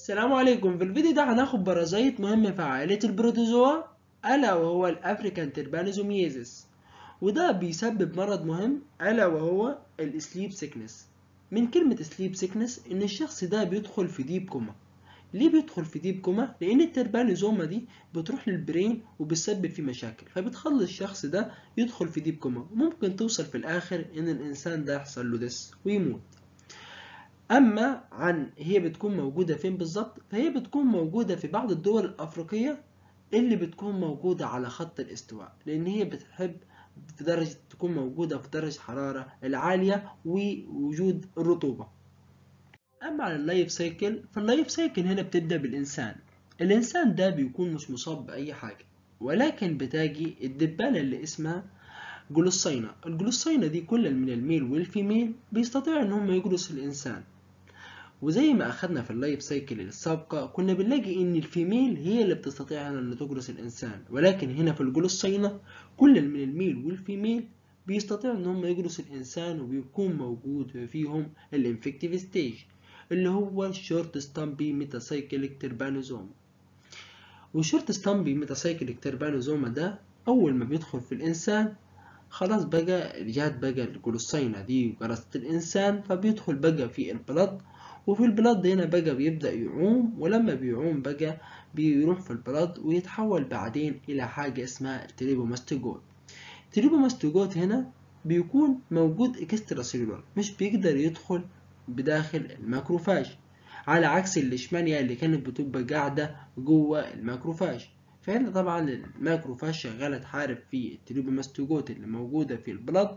السلام عليكم. في الفيديو ده هناخد بارازيت مهم في عائلة البروتوزوا، ألا وهو الأفريكان تربانوزوميزيس، وده بيسبب مرض مهم ألا وهو السليب سيكنس. من كلمة سليب سيكنس إن الشخص ده بيدخل في ديب كوما. ليه بيدخل في ديب كوما؟ لأن التربانوزوما دي بتروح للبرين وبتسبب فيه مشاكل، فبتخلي الشخص ده يدخل في ديب كوما، وممكن توصل في الآخر إن الإنسان ده يحصل له ديس ويموت. اما عن هي بتكون موجودة فين بالظبط، فهي بتكون موجودة في بعض الدول الافريقية اللي بتكون موجودة على خط الاستواء، لان هي بتحب في درجة تكون موجودة في درجة الحرارة العالية ووجود الرطوبة. اما على اللايف سايكل، فاللايف سايكل هنا بتبدأ بالانسان. الانسان ده بيكون مش مصاب باي حاجة، ولكن بتاجي الدبانة اللي اسمها جلوسينا. الجلوسينا دي كل من الميل والفيميل بيستطيع ان هم يجلسوا الانسان. وزي ما أخدنا في اللايف سايكل السابقة كنا بنلاقي إن الفيميل هي اللي بتستطيع أن تجرس الإنسان، ولكن هنا في الجلوسينا كل من الميل والفيميل بيستطيع إن هم يجرسوا الإنسان، وبيكون موجود فيهم الانفكتيف ستيج اللي هو الشورت ستامبي ميتاسايكليك تربانوزوما. والشورت ستامبي ميتاسايكليك تربانوزوما ده أول ما بيدخل في الإنسان خلاص بقى جات بقى الجلوسينا دي وجرست الإنسان، فبيدخل بقى في البلد، وفي البلد هنا بقى بيبدأ يعوم، ولما بيعوم بقى بيروح في البلد ويتحول بعدين إلى حاجة اسمها التريبوماستيجوت. التريبوماستيجوت هنا بيكون موجود اكسترا سيلولار، مش بيقدر يدخل بداخل الماكروفاج، على عكس الليشمانيا اللي كانت بتبقى قاعدة جوه الماكروفاج. فهنا طبعا الماكروفاج شغالة تحارب في التريبوماستيجوت اللي موجودة في البلد،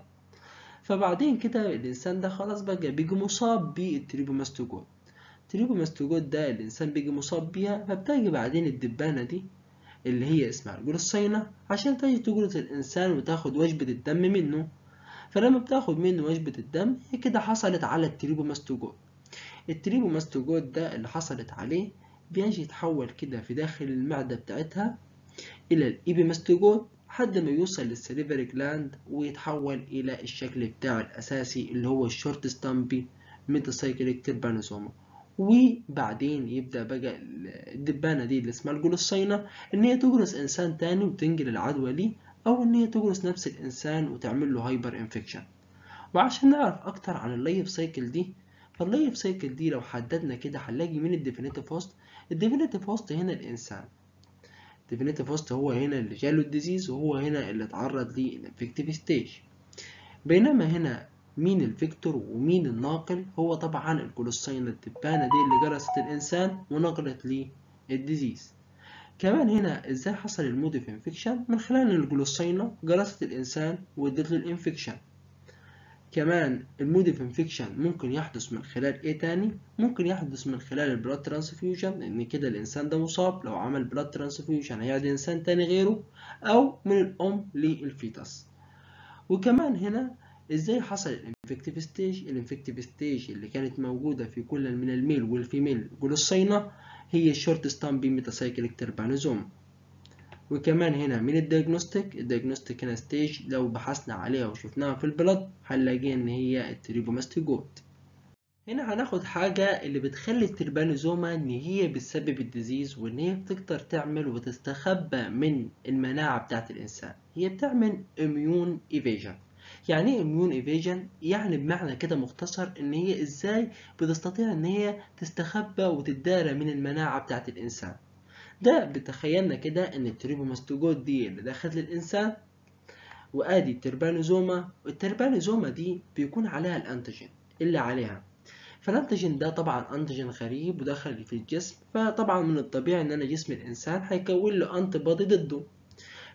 فبعدين كده الإنسان ده خلاص بقى بيجي مصاب بالتريبوماستيجوت. التريبوماستيجوت ده الإنسان بيجي مصاب بيها، فبتجي بعدين الدبانة دي اللي هي اسمها الجلوسينا عشان تجي تجرس الإنسان وتاخد وجبة الدم منه. فلما بتاخد منه وجبة الدم هي كده حصلت على التريبوماستيجوت. التريبوماستيجوت ده اللي حصلت عليه بيجي يتحول كده في داخل المعدة بتاعتها إلى الإيبيماستيجوت لحد ما يوصل للسليفري جلاند ويتحول إلى الشكل بتاعه الأساسي اللي هو الشورت ستامبي ميتاسايكليك تربانوسوما. وبعدين يبدأ بقى الدبانة دي اللي اسمها الجلوسينا إن هي تجرس إنسان تاني وتنقل العدوى ليه، أو إن هي تجرس نفس الإنسان وتعمل له هايبر انفكشن. وعشان نعرف أكتر عن اللايف سايكل دي، فاللايف سايكل دي لو حددنا كده هنلاقي مين الديفينيتيف هوست. الديفينيتيف هوست هنا الإنسان. الديفينيتيف هوست هو هنا اللي جاله الديزيز، وهو هنا اللي اتعرض للانفكتيف ستيج. بينما هنا مين الفيكتور ومين الناقل؟ هو طبعا الجلوسينا الدبانة دي اللي جرست الإنسان ونقلت ليه الديزيز. كمان هنا ازاي حصل المود اوف انفكشن؟ من خلال ان الجلوسينا جرست الإنسان وادت له الانفكشن. كمان المود اوف انفكشن ممكن يحدث من خلال ايه تاني؟ ممكن يحدث من خلال البلاد ترانسفيوجن، لان كده الانسان ده مصاب، لو عمل بلاد ترانسفيوجن هيعدي انسان تاني غيره، او من الام للفيتس. وكمان هنا ازاي حصل الانفكتيف ستيج؟ الانفكتيف ستيج اللي كانت موجودة في كل من الميل والفيميل جلوسينا هي الشورت ستامبي ميتاسايكليك تربانوزوم. وكمان هنا من الدياجنوستيك هنا ستيج لو بحثنا عليها وشفناها في البلد هنلاقي ان هي التريبوماستيجوت. هنا هناخد حاجة اللي بتخلي التربانوزوما ان هي بتسبب الديزيز، وان هي بتقدر تعمل وتستخبى من المناعة بتاعت الانسان. هي بتعمل immune evasion. يعني ايه immune evasion؟ يعني بمعنى كده مختصر ان هي ازاي بتستطيع ان هي تستخبى وتدارى من المناعة بتاعت الانسان. ده بتخيلنا كده ان التريبوماستوجوت دي اللي دخلت للانسان، وادي التربانوزوما. والتربانوزوما دي بيكون عليها الانتيجين اللي عليها. فالانتيجين ده طبعا انتيجين غريب ودخل في الجسم، فطبعا من الطبيعي ان انا جسم الانسان هيكون له انتي بودي ضده.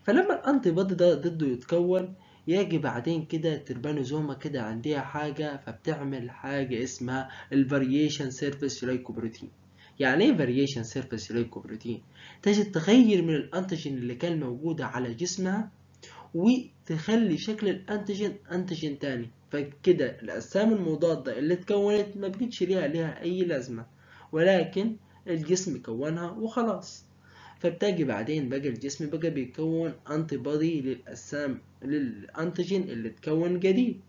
فلما الانتي بودي ده ضده يتكون، يجي بعدين كده التربانوزوما كده عندها حاجة، فبتعمل حاجة اسمها الفاريشن سيرفيس جلايكوبروتين. يعني ايه فاريشن سيرفيس جلايكوبروتين؟ تجي تغير من الانتيجين اللي كان موجودة على جسمها وتخلي شكل الانتيجين انتيجين تاني، فكده الاجسام المضادة اللي اتكونت ما بقتش ليها اي لازمة، ولكن الجسم كونها وخلاص. فبتجي بعدين بقى الجسم بقى بيكون انتي بودي للأجسام للأنتيجين اللي اتكون جديد.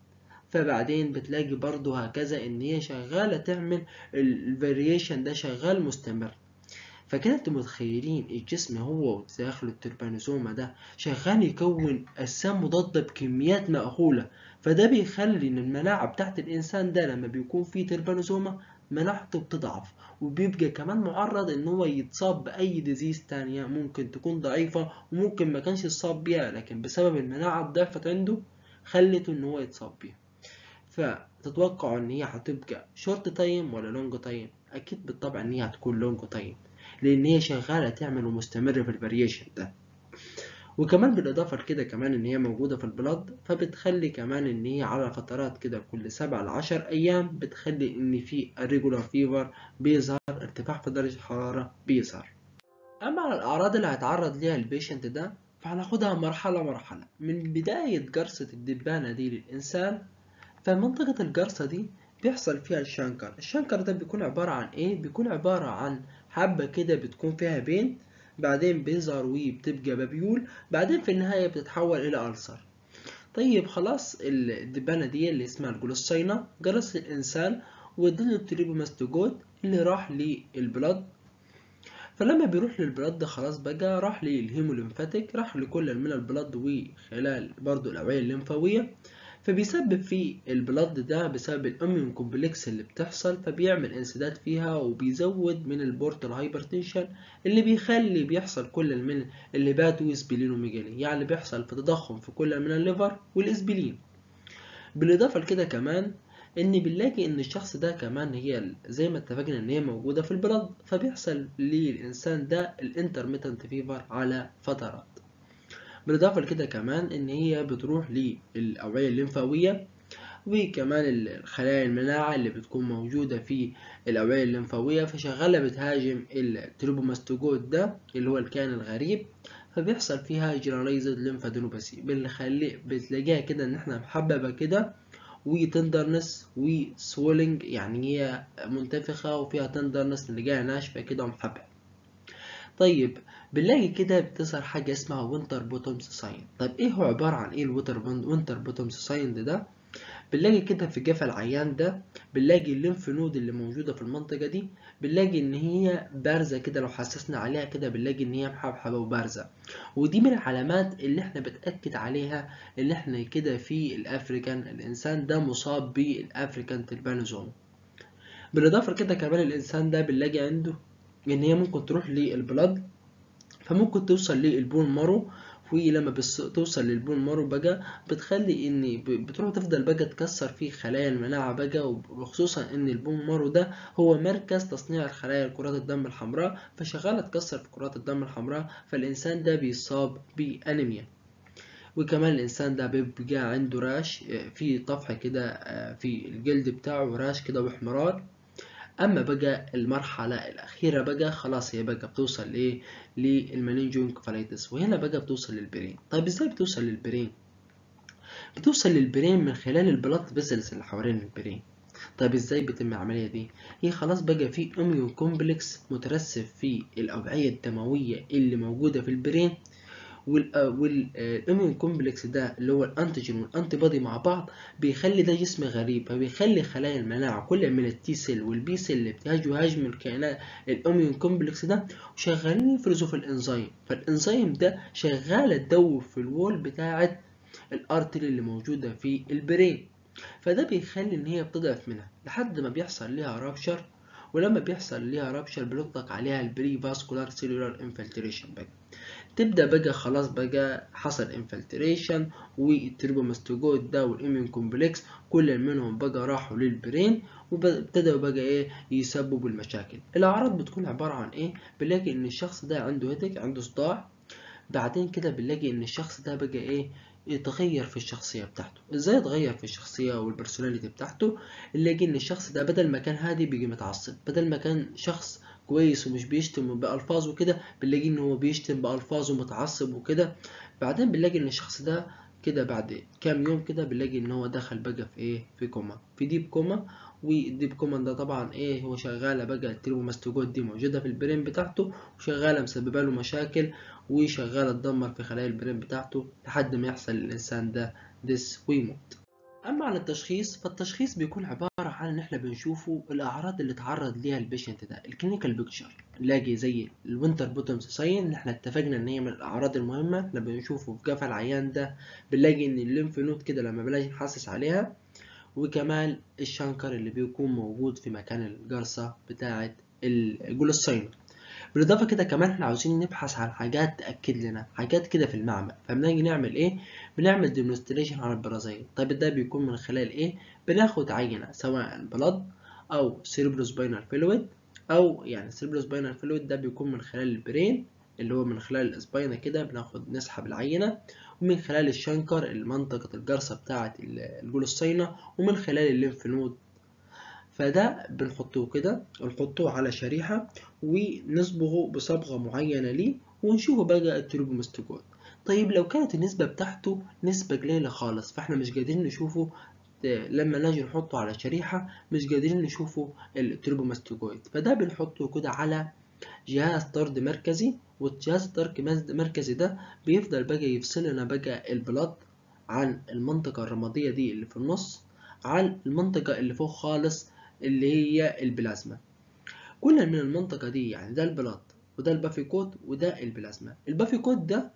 فبعدين بتلاقي برضو هكذا ان هي شغالة تعمل الفاريشن ده شغال مستمر. فكده انتوا متخيلين الجسم هو داخل التربانوسوما ده شغال يكون اجسام مضادة بكميات مأهولة. فده بيخلي ان المناعة بتاعت الانسان ده لما بيكون فيه تربانوسوما مناعته بتضعف، وبيبقى كمان معرض ان هو يتصاب باي ديزيز تانية ممكن تكون ضعيفة وممكن ما كانش يتصاب بيها، لكن بسبب المناعة الضعفت عنده خلته ان هو يتصاب بيها. فتتوقعوا ان هي هتبقى شورت تايم ولا لونج تايم؟ اكيد بالطبع ان هي هتكون لونج تايم، لان هي شغاله تعمل ومستمره في الفاريشن ده. وكمان بالاضافه لكده كمان ان هي موجوده في البلد، فبتخلي كمان ان هي على فترات كده كل 7 ل 10 ايام بتخلي ان في الريجولار فيفر بيظهر، ارتفاع في درجه الحراره بيظهر. اما على الاعراض اللي هيتعرض ليها البيشنت ده فهناخدها مرحله مرحله من بدايه جرثه الدبانه دي للانسان. فمنطقة الجرثة دي بيحصل فيها الشنكر. الشنكر ده بيكون عبارة عن ايه؟ بيكون عبارة عن حبة كده بتكون فيها بين، بعدين بيظهر وبتبقى بابيول، بعدين في النهاية بتتحول إلى ألسر. طيب خلاص الدبانة دي اللي اسمها الجلوسينا جرس الإنسان واديله التريبوماستوجوت اللي راح للبلد. فلما بيروح للبلد خلاص بقى راح للهيموليمفاتيك، راح لكل من البلد وخلال برضو الأوعية الليمفاوية. فبيسبب في البلد ده بسبب الاميون كومبلكس اللي بتحصل، فبيعمل انسداد فيها وبيزود من البورتال هايبرتنشن اللي بيخلي بيحصل كل من الليبات وسبلينوميجالي، يعني بيحصل في تضخم في كل من الليفر والاسبلين. بالاضافه لكده كمان ان بنلاقي ان الشخص ده كمان هي زي ما اتفقنا ان هي موجوده في البلد، فبيحصل للانسان ده الانترميتنت فيفر على فترات. بالاضافه لكده كمان ان هي بتروح للاوعيه الليمفاويه، وكمان الخلايا المناعة اللي بتكون موجودة في الأوعية الليمفاوية فشغالة بتهاجم التروبوماستوجوت ده اللي هو الكائن الغريب. فبيحصل فيها جنرالايزد ليمفادينوباثي بتلاقيها كده ان احنا محببة كده وتندرنس وسويلنج، يعني هي منتفخة وفيها تندرنس نلاقيها ناشفة كده ومحببة. طيب بنلاقي كده بتظهر حاجة اسمها وينتر بوتومز ساين. طيب ايه هو عبارة عن ايه الوينتر بوتومز ساين ده؟ بنلاقي كده في جفا العيان ده بنلاقي الليمف نود اللي موجودة في المنطقة دي بنلاقي ان هي بارزة كده، لو حسسنا عليها كده بنلاقي ان هي محبحبة وبارزة. ودي من العلامات اللي احنا بتأكد عليها اللي احنا كده في الافريكان الانسان ده مصاب بالافريكان تربانوزوم. بالاضافة لكده كمان الانسان ده بنلاقي عنده ان هي ممكن تروح للبلد، فممكن توصل للبون مارو. ولما توصل للبون مارو بقى بتخلي ان بتروح تفضل بقى تكسر فيه خلايا المناعة بقى، وخصوصا ان البون مارو ده هو مركز تصنيع الخلايا كرات الدم الحمراء، فشغالة تكسر في كرات الدم الحمراء، فالانسان ده بيصاب بانيميا. وكمان الانسان ده بيبقى عنده راش في طفح كده في الجلد بتاعه، راش كده واحمرار. اما بقى المرحله الاخيره بقى خلاص هي بقى بتوصل لايه؟ للمننجو انكفاليتس، وهنا بقى بتوصل للبرين. طيب ازاي بتوصل للبرين؟ بتوصل للبرين من خلال البلاد فيسلز اللي حوالين البرين. طيب ازاي بتتم العمليه دي؟ هي خلاص بقى في اميون كومبلكس مترسب في الاوعيه الدمويه اللي موجوده في البرين، والاميون كومبلكس ده اللي هو الانتيجين والانتي بودي مع بعض بيخلي ده جسم غريب، فبيخلي خلايا المناعه كل من التي سيل والبي سيل اللي بتهاجم الكائنات الاميون كومبلكس ده وشغالين يفرزوا في الانزيم. فالانزيم ده شغاله تدوب في الوول بتاعه الارتري اللي موجوده في البرين، فده بيخلي ان هي بتضعف منها لحد ما بيحصل ليها رابشر. ولما بيحصل ليها رابشر بيطلق عليها البري فاسكولار سيلولار انفلتريشن بقى. تبدأ بقى خلاص بقى حصل انفلتريشن، والتريبوماستوجوت ده والاميون كومبلكس كل منهم بقى راحوا للبرين وابتدوا بقى ايه يسببوا المشاكل. الاعراض بتكون عبارة عن ايه؟ بنلاقي ان الشخص ده عنده هيدك، عنده صداع. بعدين كده بنلاقي ان الشخص ده بقى ايه؟ يتغير في الشخصية بتاعته. ازاي يتغير في الشخصية والبرسوناليتي بتاعته؟ نلاقي ان الشخص ده بدل ما كان هادي بيجي متعصب، بدل ما كان شخص كويس ومش بيشتم بألفاظ وكده بنلاقي ان هو بيشتم بألفاظ ومتعصب وكده. بعدين بنلاقي ان الشخص ده كده بعد كام يوم كده بنلاقي ان هو دخل بقى في ايه؟ في كوما، في ديب كوما. والديب كوما ده طبعا ايه؟ هو شغاله بقى التريبوماستوجوت دي موجوده في البرين بتاعته وشغاله مسببه له مشاكل، وشغاله تدمر في خلايا البرين بتاعته لحد ما يحصل للانسان ده ديس ويموت. اما عن التشخيص، فالتشخيص بيكون عباره عن ان احنا بنشوفه الاعراض اللي اتعرض ليها البيشنت ده، الكلينيكال بيكتشر، نلاقي زي الوينتر بوتومز ساين اللي احنا اتفقنا ان هي من الاعراض المهمه، احنا بنشوفه في جفا العيان ده، بنلاقي ان الليمف نود كده لما بنلاقي نحسس عليها، وكمان الشنكر اللي بيكون موجود في مكان الجرثه بتاعه الجلوساين. بالاضافه كده كمان احنا عاوزين نبحث عن حاجات تاكد لنا حاجات كده في المعمل، فبنيجي نعمل ايه؟ بنعمل ديمونستريشن على البرازيل. طيب ده بيكون من خلال ايه؟ بناخد عينه سواء بلد او سيربروسباينال فلويد، او يعني سيربروسباينال فلويد ده بيكون من خلال البرين اللي هو من خلال الاسباينه كده، بناخد نسحب العينه، ومن خلال الشنكر منطقه الجرثه بتاعه الجلوسينا، ومن خلال الليمف نود. فده بنحطه كده ونحطه على شريحة ونصبغه بصبغة معينة ليه، ونشوفه بقى التروبوماستيجوت. طيب لو كانت النسبة بتاعته نسبة قليلة خالص، فاحنا مش قادرين نشوفه، لما نجي نحطه على شريحة مش قادرين نشوفه التروبوماستيجوت، فده بنحطه كده على جهاز طرد مركزي، والجهاز الطرد المركزي ده بيفضل بقى يفصل لنا بقى البلد عن المنطقة الرمادية دي اللي في النص، عن المنطقة اللي فوق خالص اللي هي البلازما. كل من المنطقة دي يعني ده البلاد وده البافيكوت وده البلازما. البافيكوت ده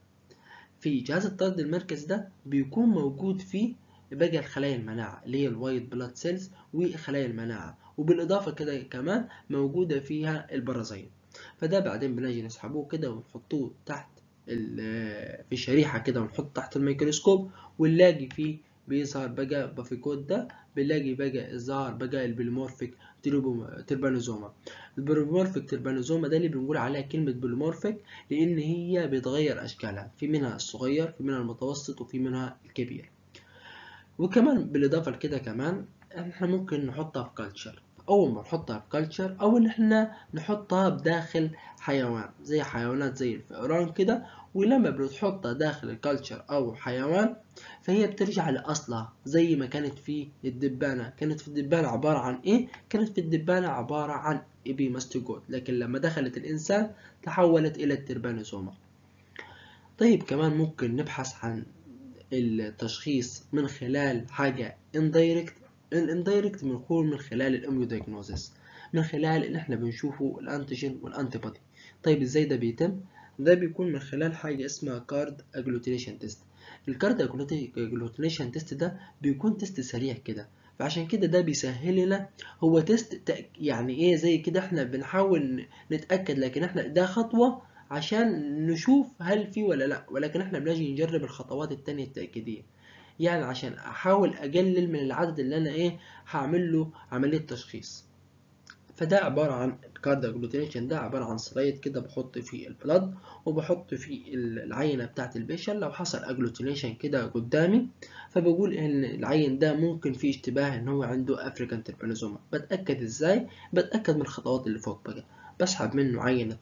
في جهاز الطرد المركزي ده بيكون موجود فيه بقى الخلايا المناعة اللي هي الوايت بلاد سيلز وخلايا المناعة، وبالإضافة كده كمان موجودة فيها البرازيل. فده بعدين بنجي نسحبوه كده ونحطوه تحت في شريحة كده، ونحط تحت الميكروسكوب، ونلاقي فيه بيظهر بقى بافيكوت ده، بنلاقي بقى الظهر بقى البوليمورفيك تربانوزوما. البوليمورفيك تربانوزوما ده اللي بنقول عليها كلمة بوليمورفيك لأن هي بيتغير أشكالها، في منها الصغير، في منها المتوسط، وفي منها الكبير. وكمان بالإضافة لكده كمان احنا ممكن نحطها في كلتشر. أول ما نحطها في كلتشر أو إن احنا نحطها بداخل حيوان زي حيوانات زي الفئران كده، ولما بنحطها داخل الكلتشر أو حيوان فهي بترجع لأصلها زي ما كانت في الدبانة. كانت في الدبانة عبارة عن إيه؟ كانت في الدبانة عبارة عن إبيماستيجوت، لكن لما دخلت الإنسان تحولت إلى التربانوسوما. طيب كمان ممكن نبحث عن التشخيص من خلال حاجة indirect. الاندايركت بنكون من خلال الاميودايجنوزيس، من خلال ان احنا بنشوفه الانتيجين والانتي بودي. طيب ازاي ده بيتم؟ ده بيكون من خلال حاجة اسمها كارد اجلوتينيشن تيست. الكارد اجلوتينيشن تيست ده بيكون تيست سريع كده، فعشان كده ده بيسهل لنا. هو تيست يعني ايه زي كده احنا بنحاول نتأكد، لكن احنا ده خطوة عشان نشوف هل في ولا لا، ولكن احنا بنجي نجرب الخطوات التانية التأكيدية، يعني عشان احاول اقلل من العدد اللي انا ايه هعمل له عملية تشخيص. فده عبارة عن الكارد اجلوتينيشن، ده عبارة عن سلايد كده بحط فيه البلد وبحط فيه العينة بتاعت البيشن. لو حصل اجلوتينيشن كده قدامي فبقول ان العين ده ممكن فيه اشتباه ان هو عنده افريكان تربانوزوما. بتأكد ازاي؟ بتأكد من الخطوات اللي فوق بقى. بسحب منه عينة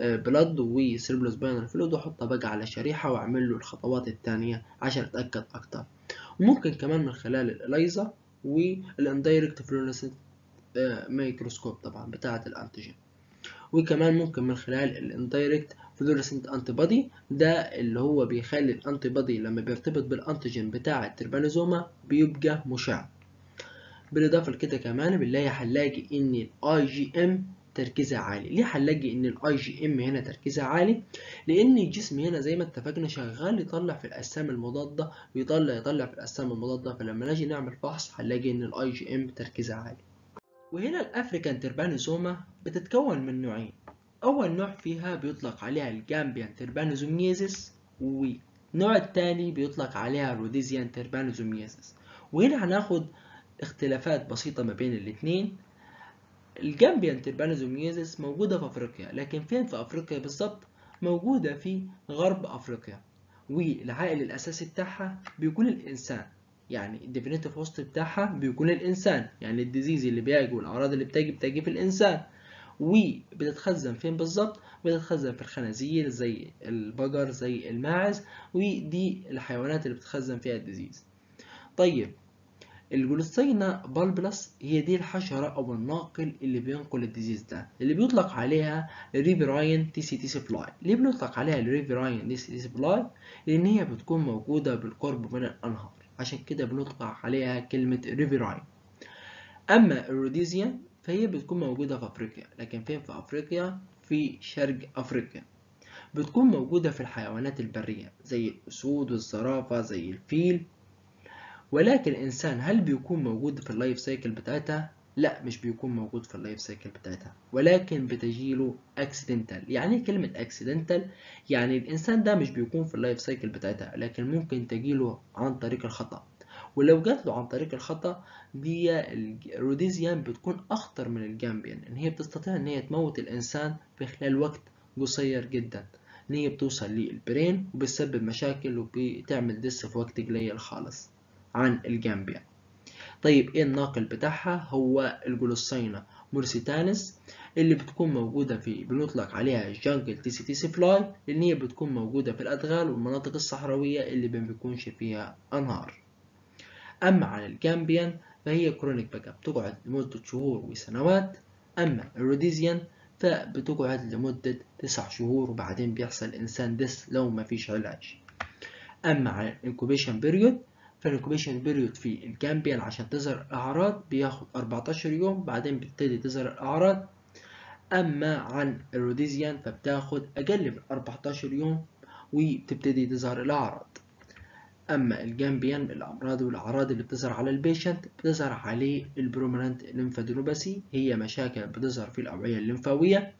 بلد وسيربلوسباينال فلويد واحطها بقى على شريحة واعمل له الخطوات التانية عشان اتأكد اكتر. وممكن كمان من خلال الاليزا والاندايركت فلوريسنت ميكروسكوب طبعا بتاعة الانتيجين. وكمان ممكن من خلال الاندايركت فلوريسنت انتي بودي، ده اللي هو بيخلي الانتي بودي لما بيرتبط بالانتيجين بتاع التربانوزوما بيبقى مشع. بالاضافه لكده كمان هنلاقي ان الاي جي ام تركيزها عالي. ليه هنلاقي ان الاي جي ام هنا تركيزها عالي؟ لان الجسم هنا زي ما اتفقنا شغال يطلع في الاجسام المضاده، يطلع في الاجسام المضاده، فلما نيجي نعمل فحص هنلاقي ان الاي جي ام تركيزها عالي. وهنا الافريكان تربانوسوما بتتكون من نوعين. اول نوع فيها بيطلق عليها الجامبيان تربانوزوميزيس، والنوع الثاني بيطلق عليها روديزيان تربانوزوميزيس. وهنا هناخد اختلافات بسيطة ما بين الاثنين. الجامبيان تربانوزوميزيس موجودة في افريقيا، لكن فين في افريقيا بالظبط؟ موجودة في غرب افريقيا، والعائل الاساسي بتاعها بيكون الانسان، يعني الديفينيتيف هوست بتاعها بيكون الانسان، يعني الديزيز اللي بيجي والاعراض اللي بتجي في الانسان. وبتتخزن فين بالظبط؟ بتتخزن في الخنازير زي البقر زي الماعز، ودي الحيوانات اللي بتتخزن فيها الديزيز. طيب الجلوسينا بالبلس هي دي الحشرة أو الناقل اللي بينقل الديزيز ده، اللي بيطلق عليها ريفيراين تي سي تي سبلاي. ليه بنطلق عليها الريفيراين تي سي تي سبلاي؟ لأن هي بتكون موجودة بالقرب من الأنهار، عشان كده بنطلق عليها كلمة ريفيراين. أما الروديزيا فهي بتكون موجودة في أفريقيا، لكن فين في أفريقيا؟ في شرق أفريقيا. بتكون موجودة في الحيوانات البرية زي الأسود والزرافة زي الفيل. ولكن الإنسان هل بيكون موجود في اللايف سايكل بتاعتها؟ لا، مش بيكون موجود في اللايف سايكل بتاعتها، ولكن بتجيله اكسيدنتال. يعني ايه كلمة اكسيدنتال؟ يعني الإنسان ده مش بيكون في اللايف سايكل بتاعتها، لكن ممكن تجيله عن طريق الخطأ. ولو جات له عن طريق الخطأ دي، الروديزيان بتكون أخطر من الجامبيان، إن هي بتستطيع إن هي تموت الإنسان في خلال وقت قصير جدا، إن هي بتوصل للبرين وبتسبب مشاكل وبتعمل دس في وقت قليل خالص عن الجامبيان. طيب ايه الناقل بتاعها؟ هو الجلوسينا مورسيتانس، اللي بتكون موجودة بنطلق عليها جانجل تيسي تيسي فلاي، لأن هي بتكون موجودة في الأدغال والمناطق الصحراوية اللي ما بيكونش فيها أنهار. أما عن الجامبيان فهي كرونيك بقى، بتقعد لمدة شهور وسنوات. أما الروديزيان فبتقعد لمدة 9 شهور وبعدين بيحصل إنسان ديس لو ما فيش علاج. أما عن الانكوبيشن بيريود، فالانكوبيشن بيريود في الجامبيان عشان تظهر الأعراض بياخد 14 يوم، بعدين بتبتدي تظهر الأعراض. أما عن الروديزيان فبتاخد أقل من 14 يوم وبتبتدي تظهر الأعراض. أما الجامبيان الأمراض والأعراض اللي بتظهر على البيشنت بتظهر عليه البرومينانت ليمفادينوباثي، هي مشاكل بتظهر في الأوعية الليمفاوية.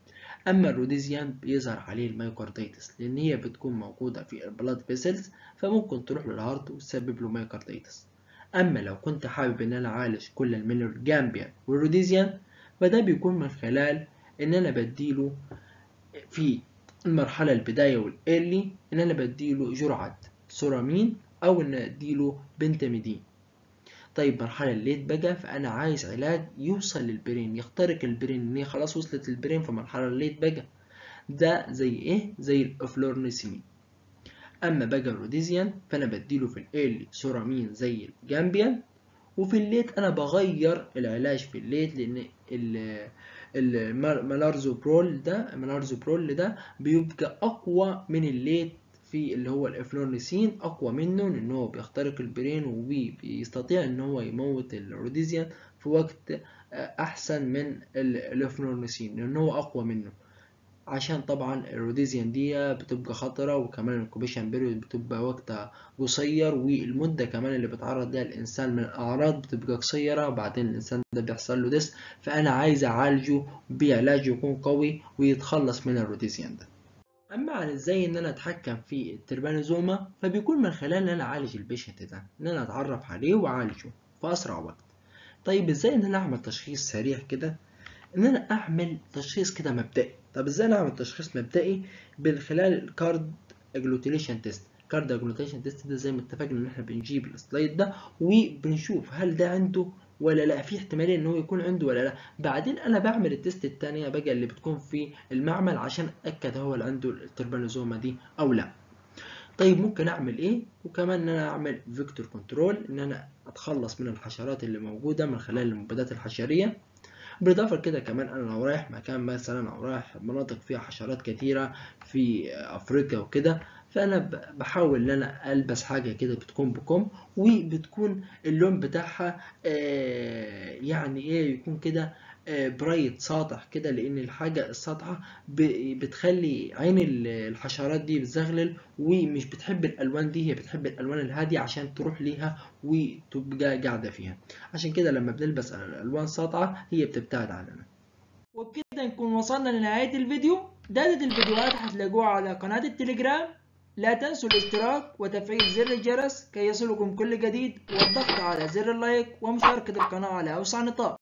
أما الروديزيان بيظهر عليه المايوكارديتس، لأن هي بتكون موجودة في البلاد فيسلز، فممكن تروح للهارت وتسبب له مايوكارديتس. أما لو كنت حابب إن أنا أعالج كل من الجامبيان والروديزيان، فده بيكون من خلال إن أنا بديله في المرحلة البداية والإيرلي إن أنا بديله جرعة سورامين أو إن أديله بنتاميدين. طيب مرحلة الليت بقى، فأنا عايز علاج يوصل للبرين، يخترق البرين، إن هي خلاص وصلت للبرين في مرحلة الليت بقى. ده زي إيه؟ زي الأفلورنسين. أما بقى الروديزيان فأنا بديله في الإيرلي سورامين زي الجامبيان، وفي الليت أنا بغير العلاج في الليت، لأن المالارزوبرول ده بيبقى أقوى من الليت في اللي هو الافلورنسين، اقوى منه لان هو بيخترق البرين وبيستطيع ان هو يموت الروديزيان في وقت احسن من الافلورنسين لان هو اقوى منه. عشان طبعا الروديزيان دي بتبقى خطرة، وكمان الانكوبيشن بيريود بتبقى وقتها قصير، والمدة كمان اللي بيتعرض لها الإنسان من الأعراض بتبقى قصيرة، وبعدين الإنسان ده بيحصل له ديس. فأنا عايز أعالجه بعلاج يكون قوي ويتخلص من الروديزيان ده. أما عن إزاي إن أنا أتحكم في التربانوزوما، فبيكون من خلال إن أنا أعالج البيشنت ده، إن أنا أتعرف عليه وأعالجه في أسرع وقت. طيب إزاي إن أنا أعمل تشخيص سريع كده؟ ان انا اعمل تشخيص كده مبدئي. طب ازاي نعمل تشخيص مبدئي؟ من خلال الكارد اجلوتيليشن تيست. كارد اجلوتيليشن تيست ده زي ما اتفقنا ان احنا بنجيب السلايد ده وبنشوف هل ده عنده ولا لا، في احتماليه ان هو يكون عنده ولا لا. بعدين انا بعمل التيست الثانيه بقى اللي بتكون في المعمل عشان اتاكد هو اللي عنده التربانوزوما دي او لا. طيب ممكن اعمل ايه؟ وكمان ان انا اعمل فيكتور كنترول، ان انا اتخلص من الحشرات اللي موجوده من خلال المبيدات الحشريه. بالإضافة لكده كمان أنا لو رايح مكان مثلا أو رايح مناطق فيها حشرات كتيرة في أفريقيا وكده، فأنا بحاول إن أنا ألبس حاجة كده بتكون بكم، وبتكون اللون بتاعها يعني إيه، يكون كده برايت ساطع كده، لأن الحاجة الساطعة بتخلي عين الحشرات دي بتزغلل ومش بتحب الألوان دي، هي بتحب الألوان الهادية عشان تروح ليها وتبقى قاعدة فيها. عشان كده لما بنلبس الألوان ساطعة هي بتبتعد عننا. وبكده نكون وصلنا لنهاية الفيديو. داتا الفيديوهات هتلاقوها على قناة التليجرام. لا تنسوا الاشتراك وتفعيل زر الجرس كي يصلكم كل جديد، والضغط على زر اللايك ومشاركة القناة على أوسع نطاق.